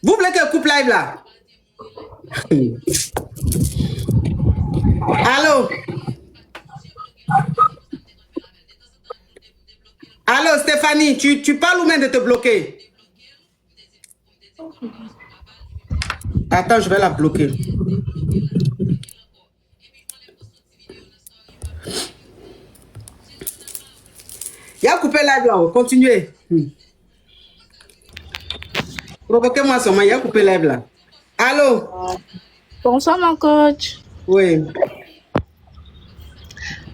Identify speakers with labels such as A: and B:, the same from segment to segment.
A: Vous voulez que coupe live là? Allô? Allô, Stéphanie, tu parles ou même de te bloquer? Attends, je vais la bloquer. Il a coupé live là-haut. Continuez. Provoquez-moi seulement. Il a coupé live là. Allô?
B: Bonsoir, ma coach.
A: Oui.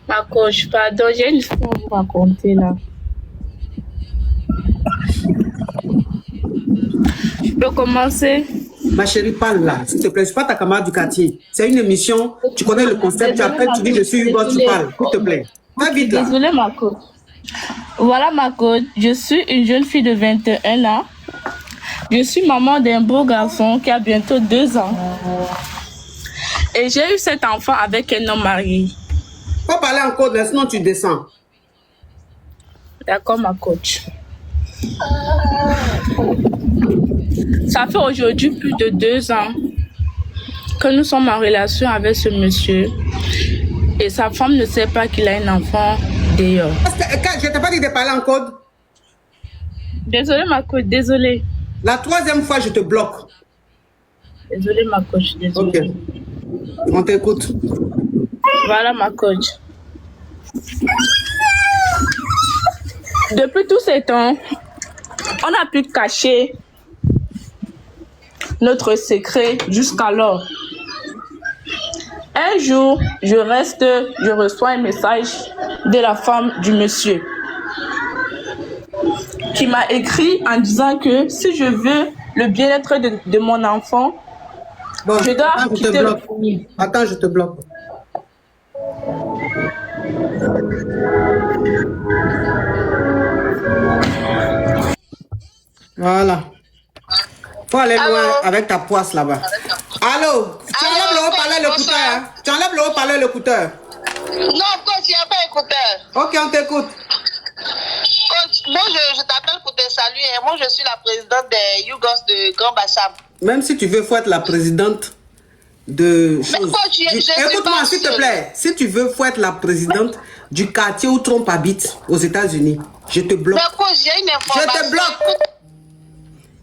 B: Ma coach, pardon, j'ai une histoire à vous raconter là. Je peux commencer?
A: Ma chérie, parle là. S'il te plaît, je suis pas ta camarade du quartier. C'est une émission. Tu connais le concept. Tu appelles, tu dis je suis Hugo, tu parles. S'il te plaît. Va vite là.
B: Désolée, ma coach. Voilà, ma coach. Je suis une jeune fille de 21 ans. Je suis maman d'un beau garçon qui a bientôt 2 ans. Et j'ai eu cet enfant avec un homme marié.
A: Faut parler en code, sinon tu descends.
B: D'accord, ma coach. Ça fait aujourd'hui plus de 2 ans que nous sommes en relation avec ce monsieur. Et sa femme ne sait pas qu'il a un enfant d'ailleurs.
A: Parce que je t'ai pas dit de parler en code.
B: Désolée, ma coach, désolée.
A: La 3e fois, je te bloque.
B: Désolée, ma coach, désolée.
A: Ok. On t'écoute.
B: Voilà, ma coach. Depuis tous ces temps, on a pu cacher notre secret jusqu'alors. Un jour, je reçois un message de la femme du monsieur qui m'a écrit en disant que si je veux le bien-être de mon enfant,
A: Bon,
B: je dois
A: attends,
B: quitter le foyer.
A: Attends, je te bloque. Voilà. Faut aller loin avec ta poisse là-bas. Allô? Tu enlèves le haut-parleur, l'écouteur. Hein? Tu enlèves le haut-parleur, l'écouteur.
C: Non, coach, il n'y a pas écouteur.
A: Ok, on t'écoute.
C: Coach, moi, je t'appelle pour te saluer. Moi, je suis la présidente des Yougos de Grand Bassam.
A: Même si tu veux, faut être la présidente de...
C: Mais coach,
A: écoute-moi, s'il te plaît. Si tu veux, faut être la présidente du quartier où Trump habite, aux États-Unis. Je te bloque.
C: Mais coach, j'ai une information.
A: Je te bloque.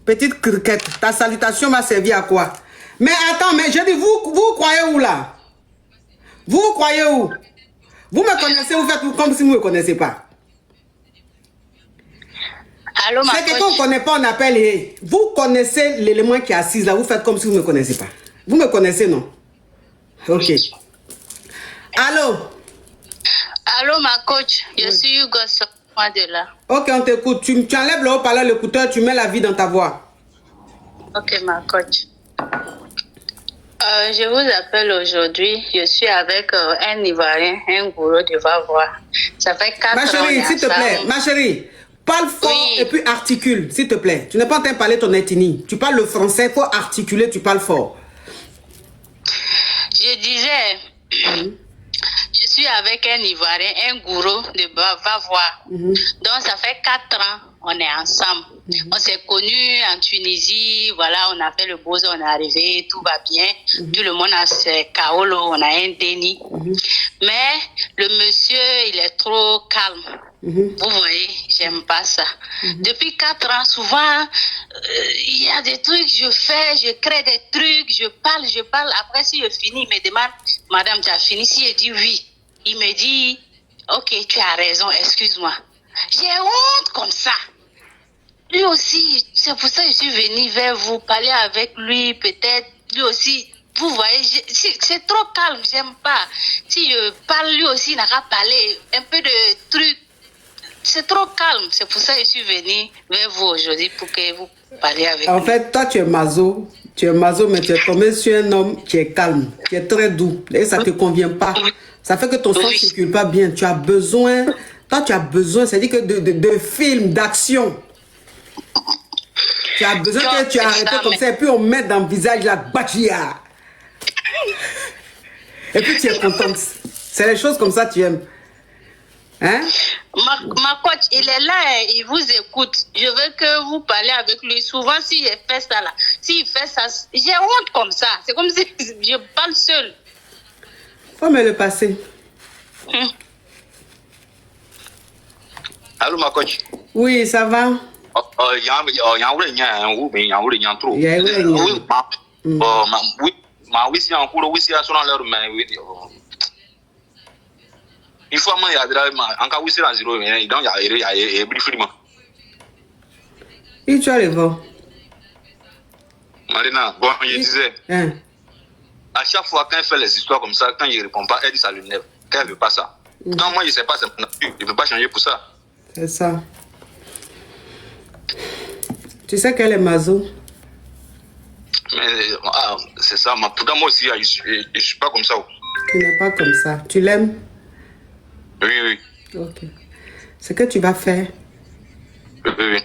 A: Petite criquette, ta salutation m'a servi à quoi? Mais attends, mais je dis, vous croyez où là? Vous croyez où? Vous me connaissez, vous faites comme si vous ne me connaissez pas.
C: Allô, ma
A: C'est quelqu'un qu'on ne connaît pas, on appelle. Et vous connaissez l'élément qui est assis là, vous faites comme si vous ne me connaissez pas. Vous me connaissez, non? Ok. Allô?
C: Allô, ma coach, je suis Hugo, moi de là.
A: Ok, on t'écoute. Tu enlèves le haut-parleur, l'écouteur, tu mets la vie dans ta voix.
C: Ok, ma coach. Je vous appelle aujourd'hui. Je suis avec un Ivoirien, un gourou de Vavois. Ça fait 4 ans.
A: Ma chérie, s'il te plaît, ma chérie, parle fort et puis articule, s'il te plaît. Tu n'es pas en train de parler ton ethnie. Tu parles le français, il faut articuler, tu parles fort.
C: Je disais, je suis avec un Ivoirien, un gourou de Vavois. Donc, ça fait 4 ans, on est ensemble. On s'est connus en Tunisie, voilà, on a fait le beau, on est arrivé, tout va bien. Tout le monde a ses kaolo, on a un déni. Mais le monsieur, il est trop calme. Vous voyez, j'aime pas ça. Depuis 4 ans, souvent, il y a des trucs, je fais, je crée des trucs, je parle. Après, si je finis, il me demande, madame, tu as fini? Si je dis oui, il me dit, ok, tu as raison, excuse-moi. J'ai honte comme ça. Lui aussi, c'est pour ça que je suis venue vers vous, parler avec lui, peut-être, lui aussi. Vous voyez, c'est trop calme, j'aime pas. Si je parle, lui aussi, il n'a qu'à parler un peu de trucs. C'est trop calme, c'est pour ça que je suis venue vers vous aujourd'hui pour que vous parliez avec
A: En
C: lui.
A: fait, toi, tu es maso, mais tu es tombé sur un homme qui est calme, qui est très doux, et ça ne te convient pas. Ça fait que ton sang ne circule pas bien. Tu as besoin, c'est-à-dire que de films, d'action. Tu as besoin que tu arrêtes comme ça, et puis on met dans le visage la bachia. Et puis tu es contente. C'est les choses comme ça que tu aimes. Hein?
C: Ma coach, il est là, hein, il vous écoute. Je veux que vous parlez avec lui. Souvent, s'il fait ça là, s'il fait ça, j'ai honte comme ça. C'est comme si je parle seul.
A: Faut me le passer.
D: Allô, ma coach.
A: Oui, ça va?
D: Il y a un trop.
A: Il y a
D: Oui, oui, si en cours, oui, si à son l'heure, mais oui. Il faut qu'il y a un cas où c'est à zéro, mais donc il y a briefement.
A: Et tu as les vents.
D: Marina, bon, je disais,
A: Hein?
D: à chaque fois qu'elle fait les histoires comme ça, quand il ne répond pas, elle dit ça lui lève. Qu'elle ne veut pas ça. Quand moi, je ne sais pas, c'est mon nature. Je ne peux pas changer pour ça.
A: C'est ça. Tu sais qu'elle est mazo.
D: Mais c'est ça. Pourtant, moi aussi, je ne suis pas comme ça.
A: Tu n'es pas comme ça. Tu l'aimes?
D: Oui, oui.
A: Ok. Ce que tu vas faire,
D: Oui, oui.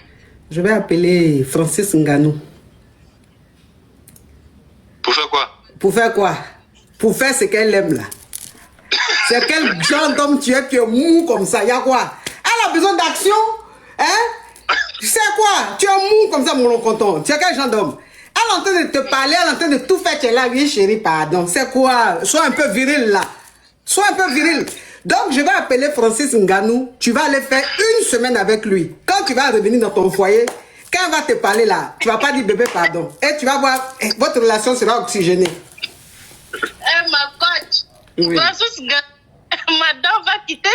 A: je vais appeler Francis Ngannou.
D: Pour faire quoi?
A: Pour faire quoi? Pour faire ce qu'elle aime là. C'est quel genre d'homme tu es mou comme ça? Il y a quoi? Elle a besoin d'action? Hein? Tu sais quoi? Tu es mou comme ça, mon content. Tu es quel genre d'homme? Elle est en train de te parler, elle est en train de tout faire. Tu es là, oui, chérie, pardon. C'est quoi? Sois un peu viril là. Sois un peu viril. Donc, je vais appeler Francis Ngannou. Tu vas aller faire une semaine avec lui. Quand tu vas revenir dans ton foyer, quand elle va te parler là, tu vas pas dire bébé, pardon. Et tu vas voir, votre relation sera oxygénée.
C: Ma coach,
A: Oui.
C: ma dent va quitter.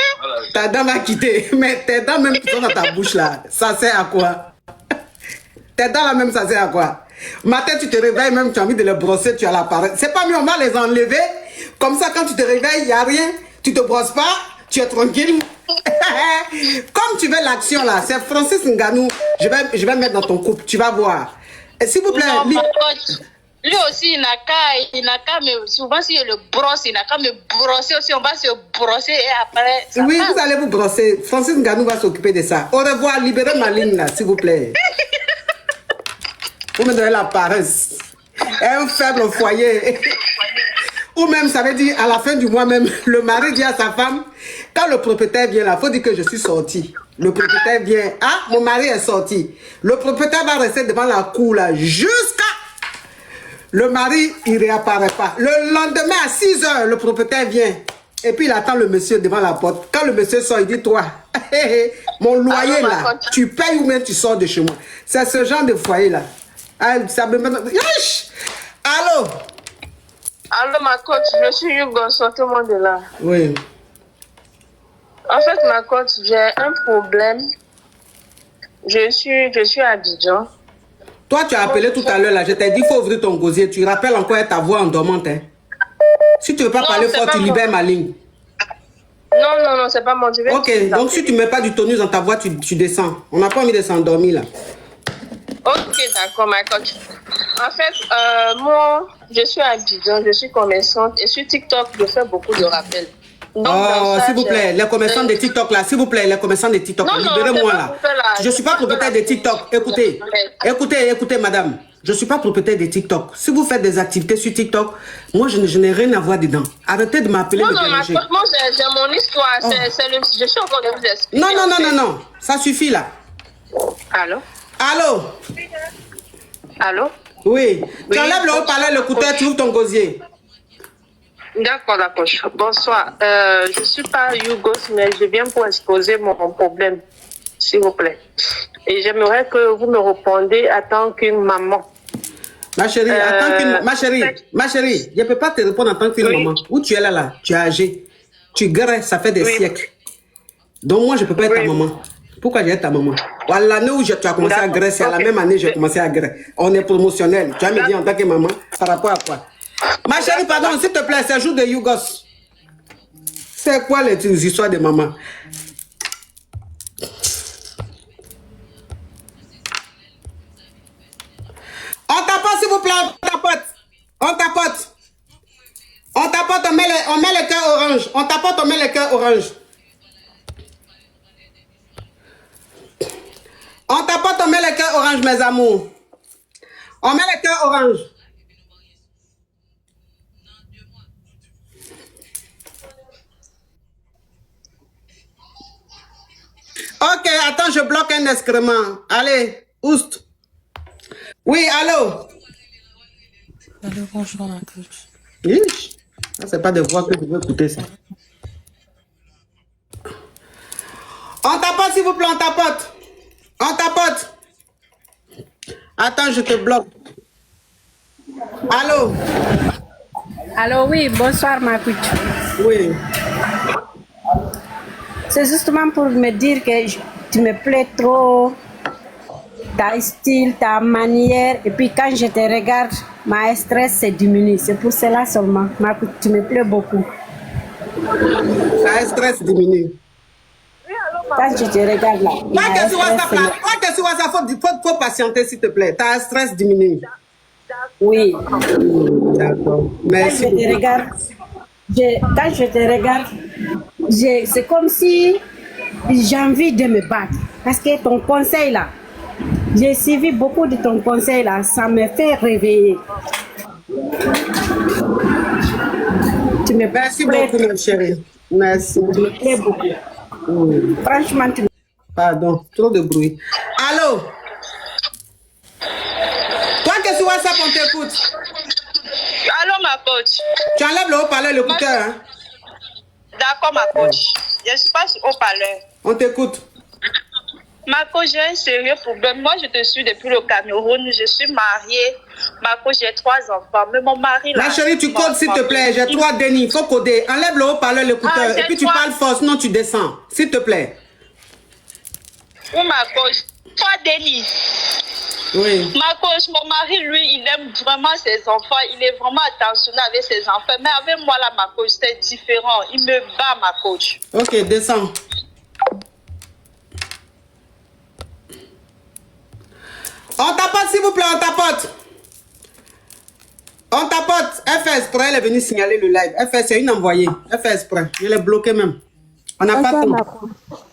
A: Ta dent va quitter. Mais tes dents même qui sont dans ta bouche là, ça sert à quoi? Tes dents là même, ça sert à quoi? Matin, tu te réveilles, même tu as envie de les brosser, tu as l'appareil. C'est pas mieux, on va les enlever. Comme ça, quand tu te réveilles, il n'y a rien. Tu te brosses pas, tu es tranquille. Comme tu veux l'action là, c'est Francis Ngannou. Je vais mettre dans ton couple, tu vas voir. Et s'il vous plaît,
C: Non, ma coach, lui aussi, il n'a qu'à me... Souvent, si je le brosse, il n'a qu'à me brosser aussi. On va se brosser et après... ça
A: oui,
C: passe.
A: vous allez vous brosser. Francis Ngannou va s'occuper de ça. Au revoir, libérez ma ligne là, s'il vous plaît. Vous me donnez la paresse. Un faible au foyer. Ou même, ça veut dire, à la fin du mois même, le mari dit à sa femme, quand le propriétaire vient là, il faut dire que je suis sorti. Le propriétaire vient, ah, mon mari est sorti. Le propriétaire va rester devant la cour là, jusqu'à... Le mari, il ne réapparaît pas. Le lendemain, à 6 h, le propriétaire vient. Et puis, il attend le monsieur devant la porte. Quand le monsieur sort, il dit, toi, mon loyer là, tu payes ou même tu sors de chez moi. C'est ce genre de foyer là. Ah, ça me... Yesh! Allô?
E: Allô, ma coach, je suis Hugo, sortez-moi de là.
A: Oui.
E: En fait, ma coach, j'ai un problème. Je suis à Abidjan.
A: Toi, tu as appelé tout à l'heure là, je t'ai dit, il faut ouvrir ton gosier. Tu rappelles encore ta voix en dormante. Hein? Si tu ne veux pas parler fort, tu libères ma ligne.
E: Non, c'est pas mon Dieu.
A: Ok, donc si tu ne mets pas du tonus dans ta voix, tu descends. On n'a pas envie de s'endormir là.
E: Ok, d'accord, ma coach. En fait, moi, je suis à Abidjan, je suis commerçante et sur TikTok, je fais beaucoup de rappels. Donc,
A: oh, s'il vous plaît, les commerçants de TikTok là, s'il vous plaît, les commerçants de TikTok, libérez-moi là. Je ne suis pas propriétaire de TikTok. Écoutez, madame. Je ne suis pas propriétaire de TikTok. Si vous faites des activités sur TikTok, moi, je n'ai rien à voir dedans. Arrêtez de m'appeler.
E: Non, moi, j'ai mon histoire. Oh. Je suis encore de vous expliquer.
A: Non. Ça suffit là.
E: Allô? Allô?
A: Oui. Tu enlèves le haut-parleur, le couteau, tu ouvres ton gosier.
E: D'accord. Bonsoir. Je ne suis pas Yougos, mais je viens pour exposer mon problème, s'il vous plaît. Et j'aimerais que vous me répondiez en tant qu'une maman.
A: Ma chérie, ma chérie, je ne peux pas te répondre en tant qu'une maman. Où tu es là, tu es âgée. Tu graisses, ça fait des siècles. Donc moi, je ne peux pas être ta maman. Pourquoi j'ai ta maman? À l'année où tu as commencé à graisser, à la même année, j'ai commencé à graisser. On est promotionnel. Tu as me dit en tant que maman, par rapport à quoi? Ma chérie, pardon, s'il te plaît, c'est jour de Yougos. C'est quoi les histoires de maman? On tapote, s'il vous plaît, on tapote, on met le cœur orange. On tapote, on met le cœur orange. On tapote, on met le cœur orange, mes amours. On met le cœur orange. Ok, attends, je bloque un excrément. Allez, oust. Oui, allô?
F: Allô, bonjour, ma coach.
A: Oui, c'est pas de voix que je veux écouter ça. On tapote, s'il vous plaît, on tapote. On tapote. Attends, je te bloque. Allô?
G: Allô, oui, bonsoir, ma coach.
A: Oui.
G: C'est justement pour me dire que tu me plais trop, ta style, ta manière, et puis quand je te regarde, ma stress se diminue. C'est pour cela seulement. Ma coach, tu me plais beaucoup.
A: Ça stress diminue.
G: Quand je te regarde là,
A: Toi que sur WhatsApp, là, faut patienter, s'il te plaît. Ta stress diminue.
G: oui.
A: D'accord.
G: Quand
A: Merci.
G: je te regarde, c'est comme si j'ai envie de me battre. Parce que ton conseil là, j'ai suivi beaucoup de ton conseil là, ça me fait réveiller. Tu me
A: Merci
G: plais,
A: beaucoup, ma chérie. Merci.
G: tu me plais beaucoup. Franchement, tu me...
A: Pardon, trop de bruit. Allô? Toi que sur WhatsApp, on t'écoute.
E: Allô, ma coach.
A: Tu enlèves le haut-parleur, l'écouteur, hein?
E: D'accord, ma coach. Je ne suis pas au palais.
A: On t'écoute.
E: Ma coach, j'ai un sérieux problème. Moi, je te suis depuis le Cameroun. Je suis mariée. Ma coach, j'ai 3 enfants. Mais mon mari...
A: Ma chérie, tu codes, s'il te plaît. J'ai 3 dénis. Il faut coder. Enlève le haut-parleur, l'écouteur. Et puis tu parles fort, sinon tu descends. S'il te plaît.
E: Oui, ma coach. 3 dénis.
A: Oui.
E: Ma coach, mon mari, lui, il aime vraiment ses enfants. Il est vraiment attentionné avec ses enfants. Mais avec moi, là, ma coach, c'est différent. Il me bat, ma coach.
A: Ok, descends. On tapote, s'il vous plaît, on tapote. On tapote. FS, elle est venue signaler le live. FS, c'est une envoyée. FS, prêt. Je l'ai bloqué même. On n'a pas tout.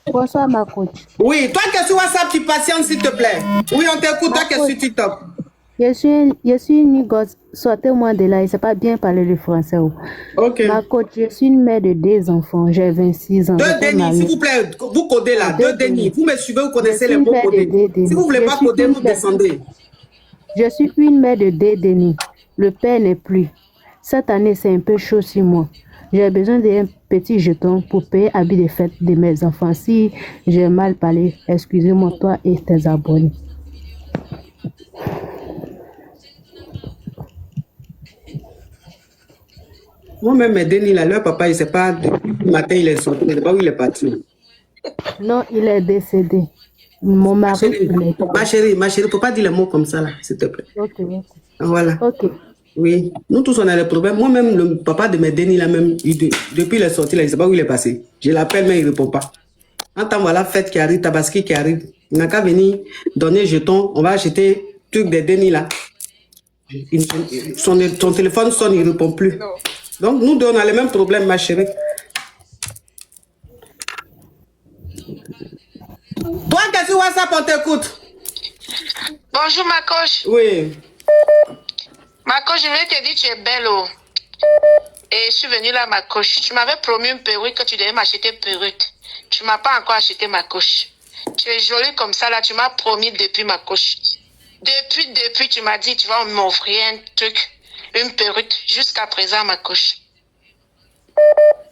H: Bonsoir, ma coach.
A: Oui, toi qui es sur WhatsApp, tu patientes, s'il te plaît. Oui, on t'écoute. Toi qui es sur TikTok.
H: Je suis une gosse. Sortez-moi de là. Il ne sait pas bien parler le français.
A: Ok.
H: Ma coach, je suis une mère de 2 enfants. J'ai 26 ans.
A: 2 dénis, s'il vous plaît. Vous codez là. 2 dénis. Vous me suivez, vous connaissez les mots codés. Si vous ne voulez pas coder, vous descendez.
H: Je suis une mère de 2 dénis. Le père n'est plus. Cette année, c'est un peu chaud sur moi. J'ai besoin d'un petit jeton pour payer habits de fête de mes enfants. Si j'ai mal parlé, excusez-moi, toi et tes abonnés.
A: Moi-même, mes dénis là, leur papa, il ne sait pas. Le matin, il est sorti. Il ne sait pas où il est parti.
H: Non, il est décédé. Mon mari,
A: ma chérie, il ne faut pas dire les mots comme ça, là, s'il te plaît.
H: Ok.
A: Voilà.
H: Ok.
A: Oui. Nous tous, on a des problèmes. Moi-même, le papa de mes dénis, là, même, depuis il est sorti, là, il ne sait pas où il est passé. Je l'appelle, mais il ne répond pas. En temps, voilà, fête qui arrive, Tabaski qui arrive. Il n'a qu'à venir donner jeton. On va acheter truc des dénis, là. Son téléphone sonne, il ne répond plus. Donc, nous deux, on a les mêmes problèmes, ma chérie. Toi, qu'est-ce que sur WhatsApp, on t'écoute?
E: Bonjour, ma coach.
A: Oui.
E: Ma coach, je voulais te dire que tu es belle. Oh. Et je suis venue là, ma coach. Tu m'avais promis une perruque, que tu devais m'acheter une perruque. Tu ne m'as pas encore acheté, ma coach. Tu es jolie comme ça, là. Tu m'as promis depuis, ma coach. Depuis, tu m'as dit, tu vas m'offrir un truc, une perruque. Jusqu'à présent, ma coach.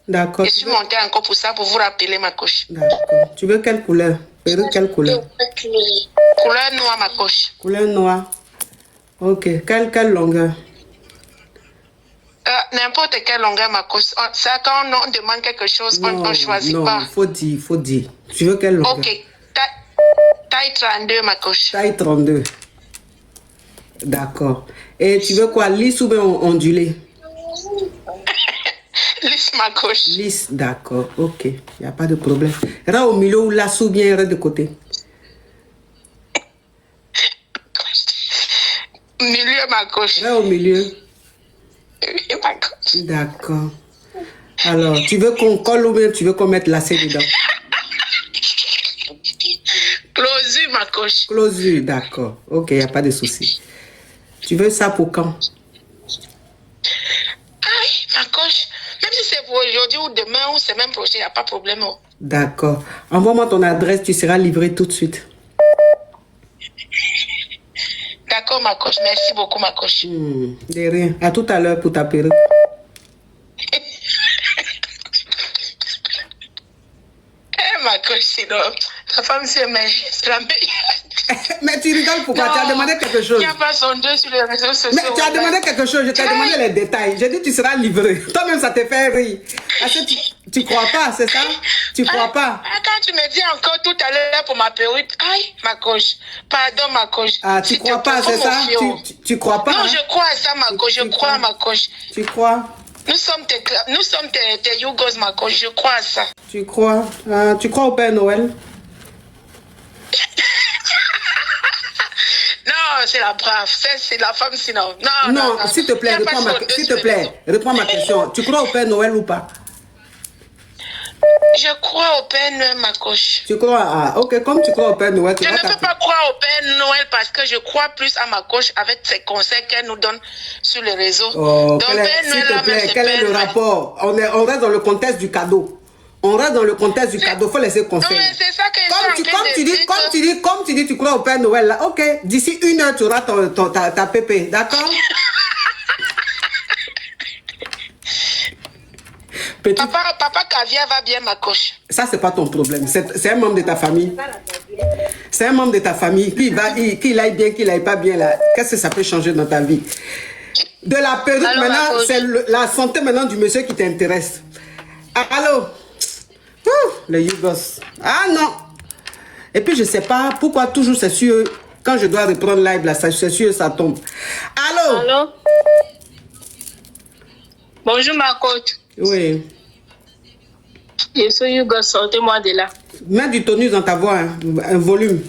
A: D'accord.
E: Je suis montée encore pour ça, pour vous rappeler, ma coach.
A: D'accord. Tu veux quelle couleur? Perruque, quelle couleur?
E: Couleur noire, ma coach.
A: Couleur noire. Ok. Quelle longueur?
E: N'importe quelle longueur, ma coach. Ça, quand on demande quelque chose, on ne choisit pas.
A: Non, faut dire. Tu veux quelle longueur?
E: Ok. Taille 32, ma coach.
A: Taille 32. D'accord. Et tu veux quoi? Lisse ou bien ondulé?
E: Lisse, ma coach.
A: Lisse, d'accord. Ok. Il n'y a pas de problème. Reste au milieu ou laisse ou bien reste de côté?
E: Milieu, ma coach.
A: Reste au milieu.
E: Oui, ma coach.
A: D'accord. Alors, tu veux qu'on colle ou bien tu veux qu'on mette lacet dedans?
E: Closure, ma coach.
A: Closure, d'accord. Ok, il n'y a pas de souci. Tu veux ça pour quand?
E: Aïe, ma coach. Même si c'est aujourd'hui ou demain ou semaine prochaine, il n'y a pas de problème. Oh.
A: D'accord. Envoie-moi ton adresse, tu seras livré tout de suite.
E: D'accord, ma coach. Merci beaucoup, ma coach.
A: De rien. À tout à l'heure pour ta perruque.
E: Ma coach, sinon, ta femme, c'est la meilleure.
A: Mais tu rigoles pourquoi? Tu as demandé quelque chose.
E: Il n'y a pas son deux sur les réseaux sociaux.
A: Mais tu as demandé quelque chose, je t'ai demandé les détails. J'ai dit tu seras livré. Toi-même, ça te fait rire. Parce que tu crois pas, c'est ça? Tu crois pas?
E: Quand tu me dis encore tout à l'heure pour ma perruque, aïe, ma coach. Pardon, ma coach.
A: Ah, tu crois pas, c'est ça? Tu crois pas?
E: Non, je crois à ça, ma coach. Je crois à ma coach.
A: Tu crois?
E: Nous sommes tes Yougos, ma coach. Je crois à ça.
A: Tu crois? Tu crois au Père Noël?
E: Non, c'est la brave. C'est la femme, sinon.
A: Non, s'il te plaît, réponds ma question. Tu crois au Père Noël ou pas?
E: Je crois au Père Noël, ma coach.
A: Tu crois? Ah, ok, comme tu crois au Père Noël, tu
E: Je ne peux pas croire au Père Noël parce que je crois plus à ma coach avec ses conseils qu'elle nous donne sur les réseaux.
A: Oh, s'il te plaît, quel est le rapport? On reste dans le contexte du cadeau. On reste dans le contexte du cadeau, il faut laisser conseil.
E: Non, mais c'est ça que
A: comme tu dis, tu crois au Père Noël, là, ok, d'ici 1 heure, tu auras ta pépé, d'accord?
E: Papa Caviar va bien, ma coach.
A: Ça, c'est pas ton problème. C'est un membre de ta famille. C'est un membre de ta famille. Qu'il aille bien, qu'il aille pas bien, là. Qu'est-ce que ça peut changer dans ta vie? De la perruque, maintenant, c'est la santé maintenant du monsieur qui t'intéresse. Allô? Les Yougos. Ah non. Et puis je sais pas pourquoi toujours c'est sûr quand je dois reprendre live là, c'est sûr ça tombe. Allô?
E: Bonjour ma coach.
A: Oui.
E: Je suis Yougos, sortez-moi de là.
A: Mets du tonus dans ta voix, hein, un volume.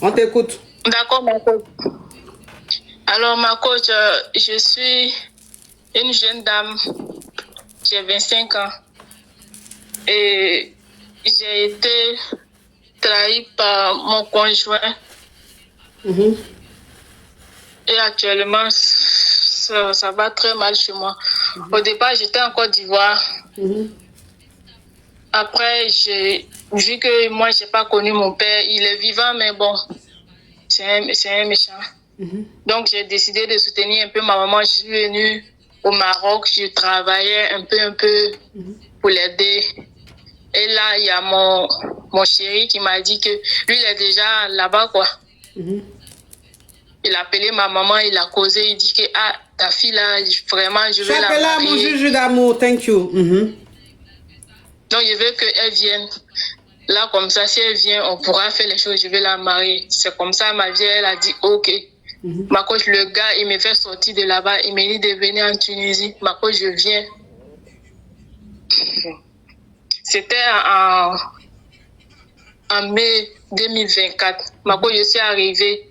A: On t'écoute.
E: D'accord ma coach. Alors ma coach, je suis une jeune dame. J'ai 25 ans. Et j'ai été trahie par mon conjoint. Et actuellement, ça va très mal chez moi. Au départ, j'étais en Côte d'Ivoire. Après, vu que moi, je n'ai pas connu mon père, il est vivant, mais bon, c'est un méchant. Donc, j'ai décidé de soutenir un peu ma maman. Je suis venue au Maroc, je travaillais un peu pour l'aider. Et là, il y a mon chéri qui m'a dit que lui, il est déjà là-bas, quoi. Il a appelé ma maman, il a causé, il dit que, ta fille là, vraiment, je veux la marier.
A: Là, mon juge d'amour, thank you.
E: Donc, je veux qu'elle vienne. Là, comme ça, si elle vient, on pourra faire les choses, je vais la marier. C'est comme ça, ma vie, elle a dit, ok. Ma coach, le gars, il me fait sortir de là-bas, il me dit de venir en Tunisie. Ma coach, je viens. C'était en mai 2024. Ma coach, je suis arrivée.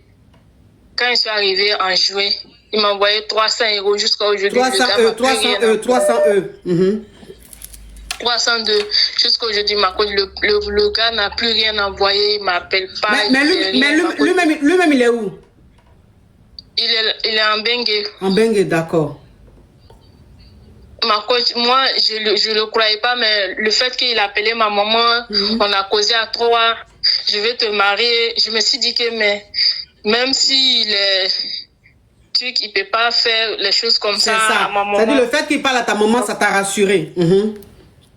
E: Quand je suis arrivée en juin, il m'a envoyé 300 € jusqu'à aujourd'hui. 302. Jusqu'à aujourd'hui, ma coach, le gars n'a plus rien envoyé, il ne m'appelle pas.
A: Mais lui-même, il est où?
E: Il est en Bengue.
A: En Bengue, d'accord.
E: Ma coach, moi, je le croyais pas, mais le fait qu'il appelait ma maman, on a causé à 3, je vais te marier. Je me suis dit que, mais même s'il est truc, il peut pas faire les choses comme ça à ma maman.
A: C'est-à-dire le fait qu'il parle à ta maman, ça t'a rassuré.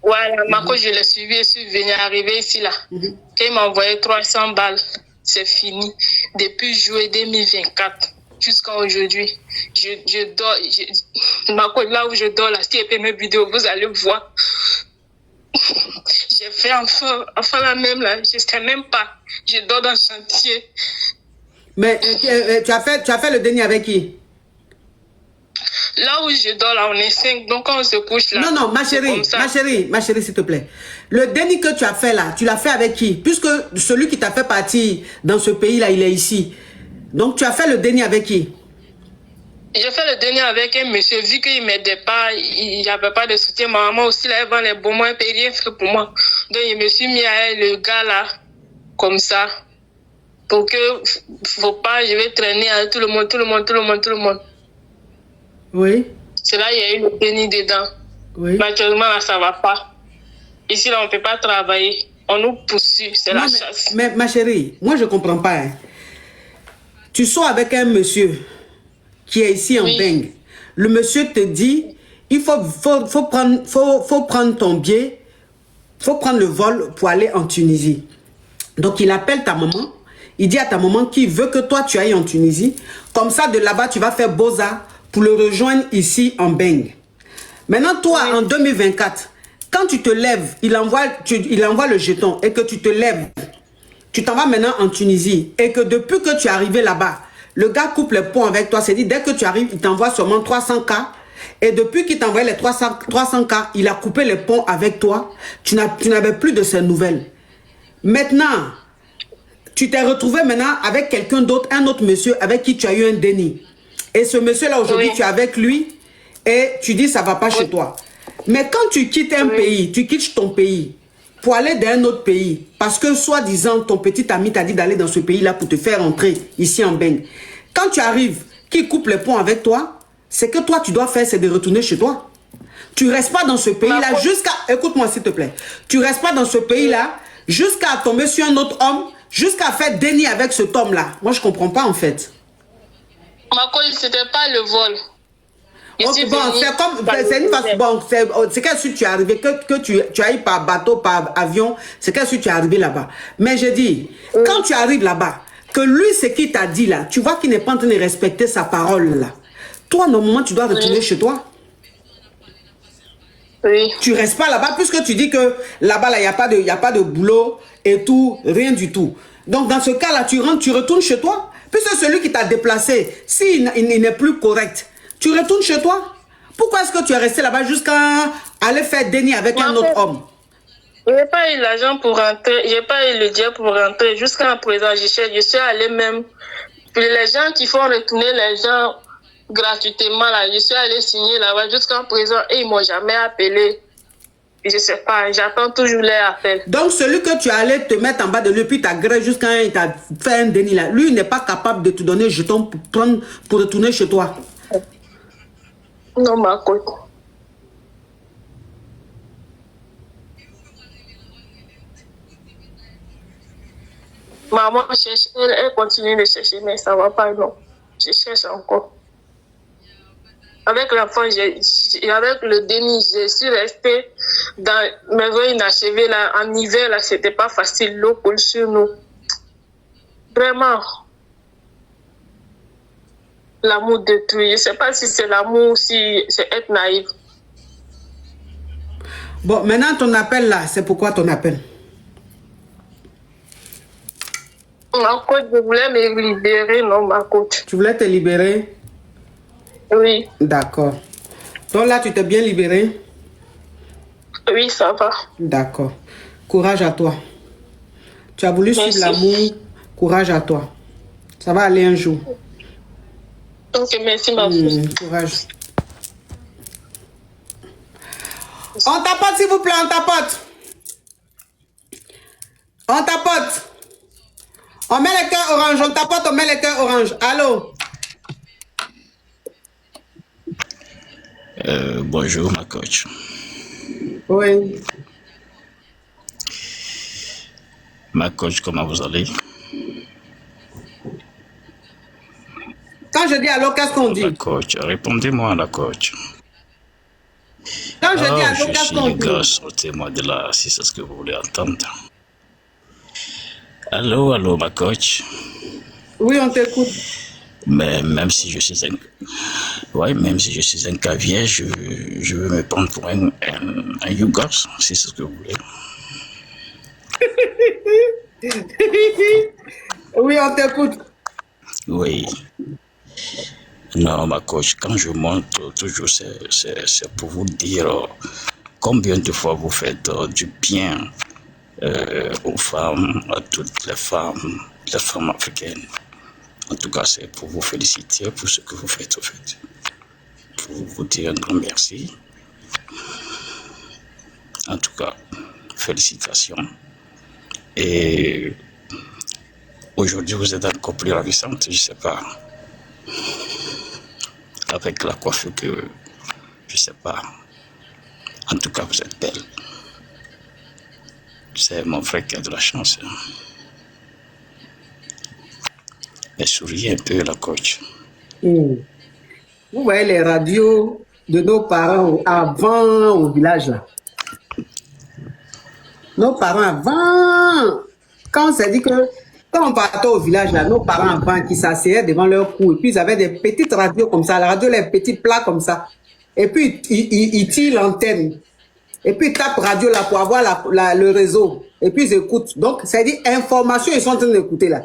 E: Voilà, ma coach, je l'ai suivi, je suis venue arriver ici là. Quand il m'a envoyé 300 balles, c'est fini. Depuis juillet 2024. Jusqu'à aujourd'hui, je dors, ma coach, là où je dors, là, si vous mes vidéos, vous allez voir. J'ai fait enfin la même, là, je ne sais même pas. Je dors dans le chantier.
A: Mais tu as fait le déni avec qui?
E: Là où je dors, là, on est 5, donc quand on se couche là.
A: Non, ma chérie, s'il te plaît. Le déni que tu as fait là, tu l'as fait avec qui? Puisque celui qui t'a fait partir dans ce pays-là, il est ici. Donc, tu as fait le déni avec qui?
E: J'ai fait le déni avec un monsieur, vu qu'il ne m'aidait pas, il n'y avait pas de soutien. Ma maman aussi, là, elle vend les bons mois, elle ne peut rien faire pour moi. Donc, je me suis mis à le gars là, comme ça, pour que, faut pas, je vais traîner avec tout le monde. Oui. C'est là, il y a eu le déni dedans.
A: Oui.
E: Naturellement, là, ça va pas. Ici, là, on ne peut pas travailler. On nous poursuit, c'est la chasse.
A: Mais ma chérie, moi, je ne comprends pas. Hein. Tu sors avec un monsieur qui est ici en Beng. Le monsieur te dit, il faut prendre ton billet, faut prendre le vol pour aller en Tunisie. Donc, il appelle ta maman. Il dit à ta maman qu'il veut que toi, tu ailles en Tunisie. Comme ça, de là-bas, tu vas faire Beaux-Arts pour le rejoindre ici en Beng. Maintenant, toi, en 2024, quand tu te lèves, il envoie le jeton et que tu te lèves, tu t'en vas maintenant en Tunisie et que depuis que tu es arrivé là-bas, le gars coupe les ponts avec toi. C'est dit, dès que tu arrives, il t'envoie seulement 300K. Et depuis qu'il t'envoie les 300K, il a coupé les ponts avec toi. Tu n'avais plus de ses nouvelles. Maintenant, tu t'es retrouvé maintenant avec quelqu'un d'autre, un autre monsieur avec qui tu as eu un déni. Et ce monsieur-là, aujourd'hui, tu es avec lui et tu dis ça ne va pas chez toi. Mais quand tu quittes un pays, tu quittes ton pays pour aller dans un autre pays, parce que soi-disant, ton petit ami t'a dit d'aller dans ce pays-là pour te faire entrer ici en Beng. Quand tu arrives, qui coupe les ponts avec toi, c'est que toi, tu dois faire, c'est de retourner chez toi. Tu ne restes pas dans ce pays-là jusqu'à... Écoute-moi, s'il te plaît. Tu ne restes pas dans ce pays-là jusqu'à tomber sur un autre homme, jusqu'à faire déni avec cet homme-là. Moi, je ne comprends pas, en fait.
E: Ma cause, ce n'était pas le vol.
A: Bon, c'est comme... C'est une façon... Bon, c'est qu'à si tu es arrivé, que tu ailles par bateau, par avion, c'est qu'à si tu es arrivé là-bas. Mais je dis, quand tu arrives là-bas, que lui, ce qu'il t'a dit là, tu vois qu'il n'est pas en train de respecter sa parole là. Toi, normalement, tu dois retourner chez toi.
E: Oui.
A: Tu restes pas là-bas, puisque tu dis que là-bas, il n'y a pas de boulot et tout, rien du tout. Donc, dans ce cas-là, tu rentres, tu retournes chez toi. Puisque celui qui t'a déplacé, s'il n'est plus correct, tu retournes chez toi. Pourquoi est-ce que tu es resté là-bas jusqu'à aller faire déni avec un autre homme?
E: Je n'ai pas eu l'argent pour rentrer, je n'ai pas eu le diable pour rentrer. Jusqu'à présent, je suis allé même. Les gens qui font retourner les gens gratuitement, là, je suis allé signer là-bas jusqu'à présent et ils ne m'ont jamais appelé. Je ne sais pas, j'attends toujours les appels.
A: Donc, celui que tu es allé te mettre en bas de lui, puis t'agresser jusqu'à il t'a fait un déni là, lui, il n'est pas capable de te donner jeton pour retourner chez toi.
E: Non, ma côte. Maman cherche, elle continue de chercher, mais ça ne va pas, non. Je cherche encore. Avec l'enfant, avec le déni, je suis restée dans mes voies inachevées là. En hiver, là, c'était pas facile, l'eau coule sur nous. Vraiment. L'amour détruit. Je ne sais pas si c'est l'amour ou si c'est être naïf.
A: Bon, maintenant ton appel là, c'est pourquoi ton appel?
E: Ma coach, je voulais me libérer, non, ma coach.
A: Tu voulais te libérer?
E: Oui.
A: D'accord. Donc là, tu t'es bien libéré?
E: Oui, ça va.
A: D'accord. Courage à toi. Tu as voulu suivre l'amour. Courage à toi. Ça va aller un jour.
E: Ok, merci, ma fille.
A: Courage. On tapote, s'il vous plaît, on tapote. On tapote. On met les cœurs orange, on tapote, on met les cœurs orange. Allô?
I: Bonjour, ma coach.
A: Oui.
I: Ma coach, comment vous allez?
A: Quand je dis allô, qu'est-ce qu'on dit?
I: La coach, répondez-moi, la coach.
A: Quand je dis allô,
I: je
A: qu'est-ce
I: suis
A: qu'on
I: le
A: dit?
I: gars, sortez-moi de là, si c'est ce que vous voulez entendre. Allô, allô, ma coach.
A: Oui, on t'écoute.
I: Mais même si je suis un... Ouais, même si je suis un cavier, je veux me prendre pour un yougos, si c'est ce que vous voulez.
A: Oui, on t'écoute.
I: Oui. Non, ma coach, quand je monte, toujours, c'est pour vous dire combien de fois vous faites du bien aux femmes, à toutes les femmes africaines. En tout cas, c'est pour vous féliciter pour ce que vous faites, au fait. Pour vous dire un grand merci. En tout cas, félicitations. Et aujourd'hui, vous êtes encore plus ravissante, je ne sais pas. Avec la coiffure que, je ne sais pas. En tout cas, vous êtes belle. C'est mon frère qui a de la chance. Mais souriez un peu, la coach.
A: Vous voyez les radios de nos parents avant au village là. Nos parents avant, quand on s'est dit que quand on partait au village là, nos parents avant qui s'asseyaient devant leur cou et puis ils avaient des petites radios comme ça, la radio les petits plats comme ça. Et puis ils tirent l'antenne. Et puis ils tapent radio là pour avoir le réseau. Et puis ils écoutent. Donc c'est dit information, ils sont en train d'écouter là.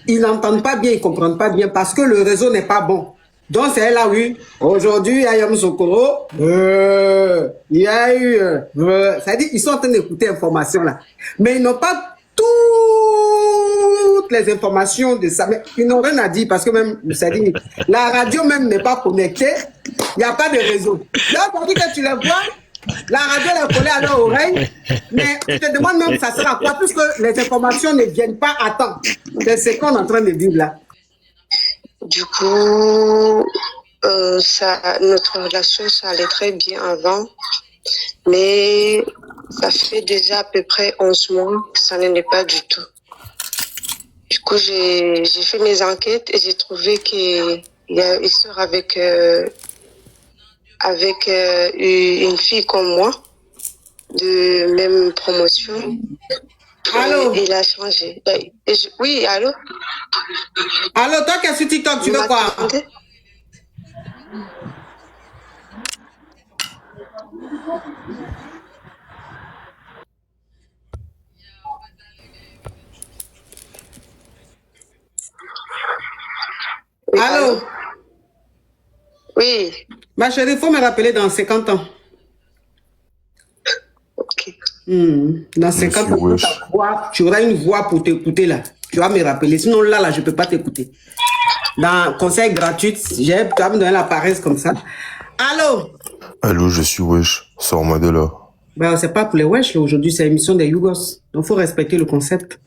A: Ils n'entendent pas bien, ils ne comprennent pas bien parce que le réseau n'est pas bon. Donc c'est là, oui. Aujourd'hui, il y a Yam Sokoro. Il y a eu. C'est-à-dire, ils sont en train d'écouter l'information là. Mais ils n'ont pas toutes les informations de ça. Mais ils n'ont rien à dire parce que même, c'est-à-dire, la radio même n'est pas connectée. Il n'y a pas de réseau. Là, tandis que tu les vois, la radio est collée à leur oreille. Mais tu te demandes même ça sert à quoi puisque les informations ne viennent pas à temps. C'est ce qu'on est en train de vivre là.
E: Du coup, notre relation, ça allait très bien avant. Mais ça fait déjà à peu près 11 mois que ça n'en est pas du tout. Du coup, j'ai fait mes enquêtes et j'ai trouvé qu'il sort avec une fille comme moi, de même promotion.
A: Allô?
E: Il a changé. Oui, allô?
A: Allô, toi qui es sur TikTok, tu veux quoi? Allô?
E: Oui.
A: Ma chérie, il faut me rappeler dans 50 ans.
E: Ok.
A: Dans 50 ans, tu auras une voix pour t'écouter là. Tu vas me rappeler. Sinon là, je ne peux pas t'écouter. Dans conseil gratuit, tu vas me donner la paresse comme ça. Allô?
J: Allô, je suis Wesh. Sors-moi de là.
A: Ben, c'est pas pour les Wesh. Aujourd'hui, c'est l'émission des Yougos. Donc, il faut respecter le concept.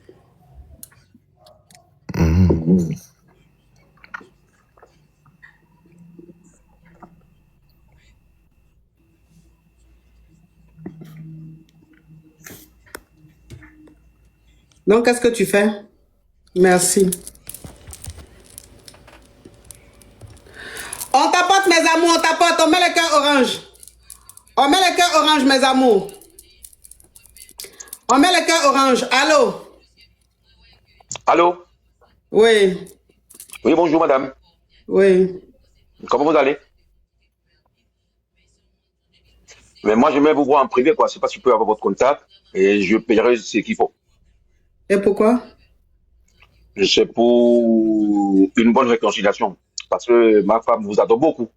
A: Donc, qu'est-ce que tu fais? Merci. On tapote, mes amours, on tapote. On met le cœur orange. On met le cœur orange, mes amours. On met le cœur orange. Allô?
K: Allô?
A: Oui.
K: Oui, bonjour, madame.
A: Oui.
K: Comment vous allez? Mais moi, j'aimerais vous voir en privé, quoi. Je ne sais pas si je peux avoir votre contact et je paierai ce qu'il faut.
A: Et pourquoi?
K: C'est pour une bonne réconciliation. Parce que ma femme vous adore beaucoup.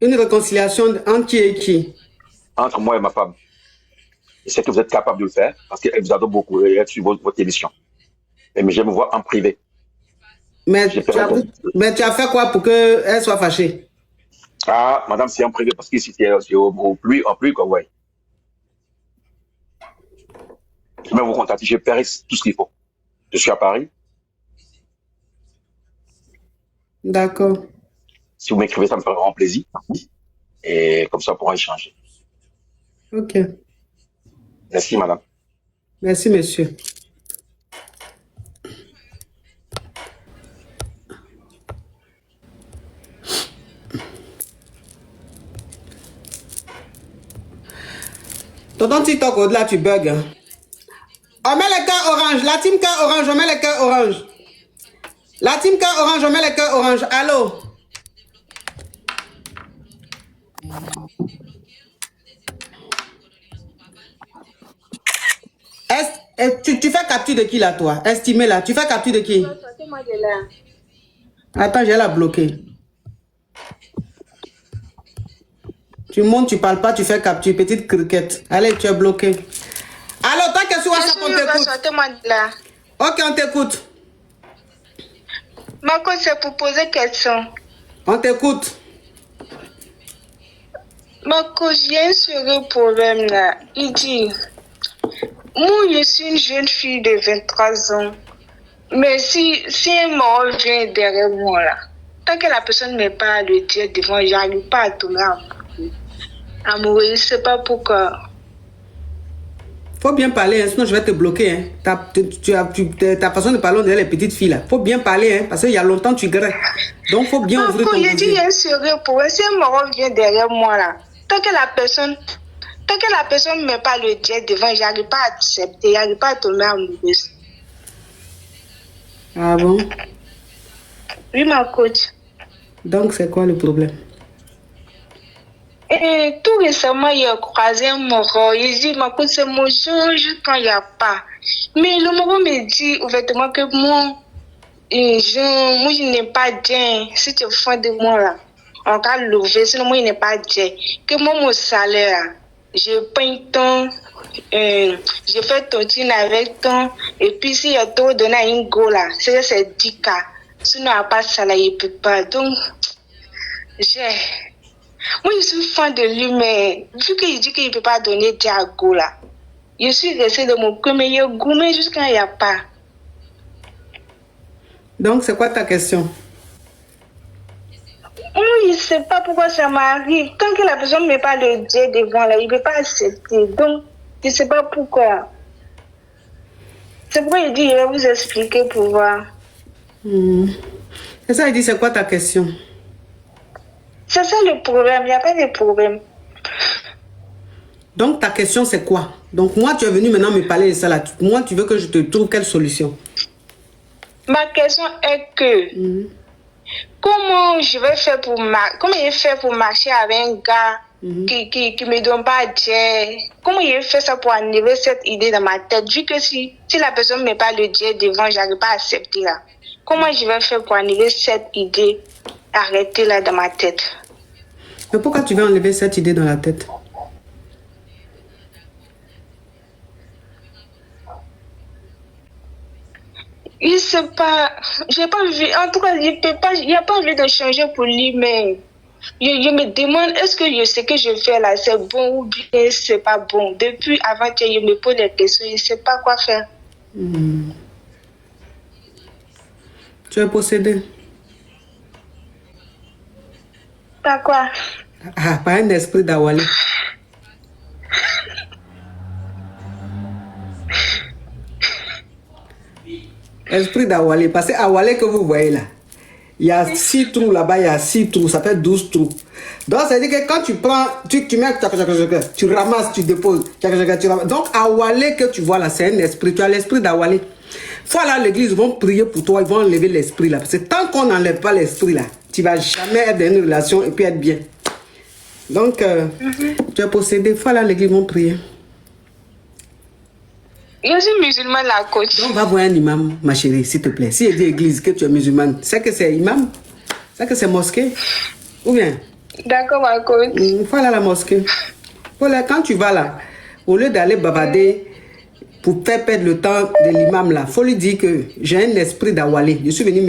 A: Une réconciliation entre qui et qui?
K: Entre moi et ma femme. Je sais que vous êtes capable de le faire parce qu'elle vous adore beaucoup et elle suit votre émission. Mais j'aime vous voir en privé.
A: Mais tu as fait quoi pour qu'elle soit fâchée?
K: Ah, madame, c'est en privé parce que c'est au plus, quoi, ouais. Je vais vous contacter, je paierai tout ce qu'il faut. Je suis à Paris.
A: D'accord.
K: Si vous m'écrivez, ça me fera grand plaisir. Et comme ça, on pourra échanger.
A: Ok.
K: Merci, madame.
A: Merci, monsieur. Tonton TikTok, au-delà, tu bugs. Hein. On met le cœur orange. La team cœur orange, on met le cœur orange. La team cœur orange, on met le cœur orange. Allô? Tu fais capture de qui là, toi? Estimé là. Tu fais capture de qui? Attends, j'ai la bloquée. Tu montes, tu parles pas, tu fais capture. Petite cricket. Allez, tu es bloqué. Allô, toi, qu'est-ce que tu WhatsApp, on t'écoute? Ok, on t'écoute.
L: Ma cause, c'est pour poser question.
A: On t'écoute.
L: Ma cause, j'ai un sérieux problème là. Il dit, moi, je suis une jeune fille de 23 ans. Mais si un mort vient derrière moi là, tant que la personne ne m'est pas le dire devant, j'arrive pas à tourner en boucle. amoureux, je ne sais pas pourquoi.
A: Faut bien parler, hein, sinon je vais te bloquer. Hein. Ta façon de parler, on est les petites filles là. Faut bien parler, hein, parce qu'il y a longtemps tu grès. Donc faut bien ouvrir ton
L: bouche. Je dis, il y a un sérieux pour eux. Si un moron vient derrière moi là, tant que la personne ne met pas le jet devant, j'arrive pas à accepter, j'arrive pas à tomber amoureuse.
A: Ah bon?
L: Oui, ma coach.
A: Donc c'est quoi le problème?
L: Et tout récemment, il a croisé un moron. Il dit, ma coach, c'est mon change quand il n'y a pas. Mais le moron me dit ouvertement que moi, je n'ai pas bien. Si tu fais de moi là, on va lever, sinon moi, il n'est pas bien. Que moi, mon salaire, je peins ton, je fais ton tin avec ton, et puis s'il y a trop donné à une go là, c'est 10K. Sinon, à pas de salaire, il ne peut pas. Donc, moi, je suis fan de lui, mais vu qu'il dit qu'il ne peut pas donner à go là, je suis restée de mon premier goût, mais jusqu'à il n'y a pas.
A: Donc, c'est quoi ta question?
L: Moi, je ne sais pas pourquoi ça m'arrive. Tant que la personne ne met pas le jet devant là, il ne peut pas accepter. Donc, je ne sais pas pourquoi. C'est pourquoi il dit, je vais vous expliquer pour voir.
A: Et ça, il dit, c'est quoi ta question?
L: C'est ça le problème, il n'y a pas de problème.
A: Donc, ta question, c'est quoi? Donc, moi, tu es venu maintenant me parler de ça là. Moi, tu veux que je te trouve quelle solution?
L: Ma question est que, comment je fais pour marcher avec un gars qui me donne pas de jet? Comment je fais ça pour enlever cette idée dans ma tête? Vu que si la personne ne met pas le jet devant, je n'arrive pas à accepter là. Comment je vais faire pour enlever cette idée, arrêter là dans ma tête?
A: Mais pourquoi tu veux enlever cette idée dans la tête?
L: Je sais pas, j'ai pas vu, en tout cas, il n'y a pas envie de changer pour lui, mais je me demande, est-ce que ce que je fais là, c'est bon ou bien c'est pas bon? Depuis avant que je me pose des questions, je ne sais pas quoi faire.
A: Tu es possédé?
L: Par quoi?
A: Ah, par un esprit d'Awalé. Esprit d'Awalé, parce que Awalé que vous voyez là, il y a 6 trous là-bas, il y a 6 trous, ça fait 12 trous. Donc ça veut dire que quand tu prends, tu mets, tu ramasses, tu déposes, tu ramasses. Donc Awalé que tu vois là, c'est un esprit, tu as l'esprit d'Awalé. Faut aller à l'église, ils vont prier pour toi, ils vont enlever l'esprit là. Parce que tant qu'on n'enlève pas l'esprit là, tu ne vas jamais être dans une relation et puis être bien. Donc, tu es possédé, il faut aller à l'église, ils vont prier.
L: Je suis musulmane, la coach.
A: Donc, va voir un imam, ma chérie, s'il te plaît. Si il dit église que tu es musulmane, c'est que c'est imam? C'est que c'est mosquée? Ou bien?
L: D'accord, ma coach.
A: Il faut aller à la mosquée. Quand tu vas là, au lieu d'aller bavarder pour faire perdre le temps de l'imam là, il faut lui dire que j'ai un esprit d'Awalé. Je suis venu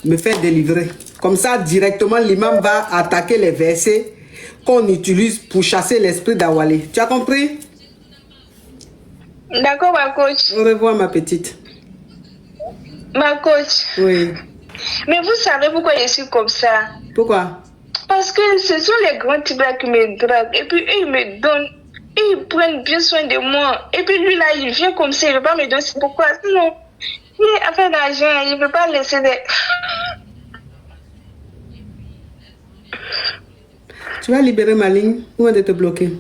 A: me faire délivrer. Comme ça, directement, l'imam va attaquer les versets qu'on utilise pour chasser l'esprit d'Awalé. Tu as compris?
L: D'accord, ma coach.
A: Au revoir, ma petite.
L: Ma coach.
A: Oui.
L: Mais vous savez pourquoi je suis comme ça?
A: Pourquoi?
L: Parce que ce sont les grands types là qui me draguent. Et puis, ils me donnent. Ils prennent bien soin de moi. Et puis, lui là, il vient comme ça. Il ne veut pas me donner. C'est pourquoi? Sinon, il a fait d'argent. Il ne veut pas laisser des...
A: Tu vas libérer ma ligne ou de te bloquer?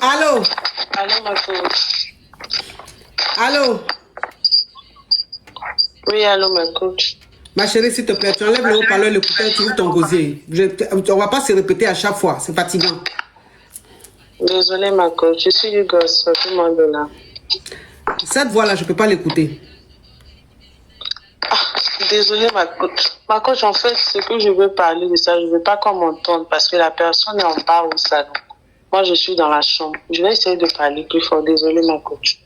A: Allô?
E: Allô, ma coach.
A: Allô?
E: Oui, allô, ma coach.
A: Ma chérie, s'il te plaît, tu enlèves le haut-parleur, l'écouteur, tu ouvres ton gosier. On ne va pas se répéter à chaque fois, c'est fatigant.
E: Désolée, ma coach, je suis Hugo, tout le monde est là.
A: Cette voix-là, je ne peux pas l'écouter.
E: Désolée, ma coach. Ma coach, en fait, ce que je veux parler de ça, je ne veux pas qu'on m'entende parce que la personne est en bas au salon. Moi, je suis dans la chambre. Je vais essayer de parler plus fort. Désolée, ma coach.